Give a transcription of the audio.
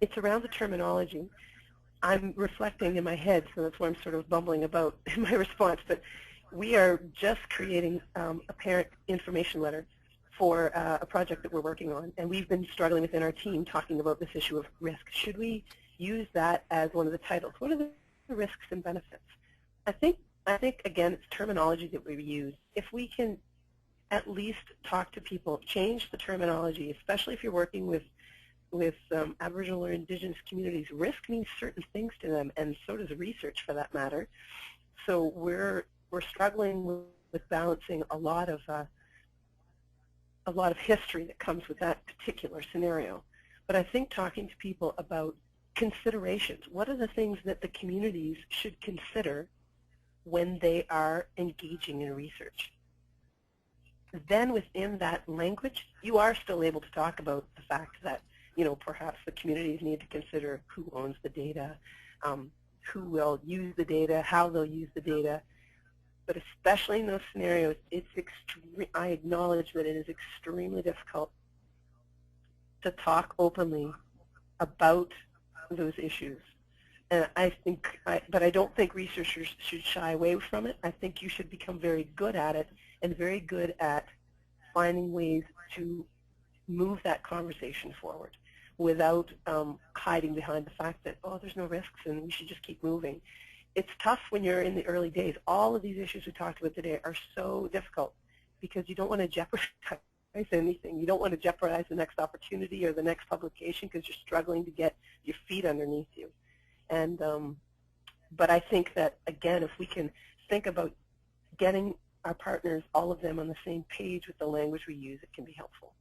it's around the terminology. I'm reflecting in my head, so that's why I'm sort of bumbling about in my response, but we are just creating a parent information letter for a project that we're working on, and we've been struggling within our team talking about this issue of risk. Should we use that as one of the titles? What are the risks and benefits? I think again, it's terminology that we use. If we can at least talk to people, change the terminology, especially if you're working with Aboriginal or Indigenous communities. Risk means certain things to them, and so does research for that matter. So we're struggling with balancing a lot of history that comes with that particular scenario. But I think talking to people about considerations, what are the things that the communities should consider when they are engaging in research? Then within that language, you are still able to talk about the fact that, perhaps the communities need to consider who owns the data, who will use the data, how they'll use the data. But especially in those scenarios, I acknowledge that it is extremely difficult to talk openly about those issues. And but I don't think researchers should shy away from it. I think you should become very good at it and very good at finding ways to move that conversation forward without hiding behind the fact that, oh, there's no risks and we should just keep moving. It's tough when you're in the early days. All of these issues we talked about today are so difficult because you don't want to jeopardize anything. You don't want to jeopardize the next opportunity or the next publication because you're struggling to get your feet underneath you. And but I think that, again, if we can think about getting our partners, all of them, on the same page with the language we use, it can be helpful.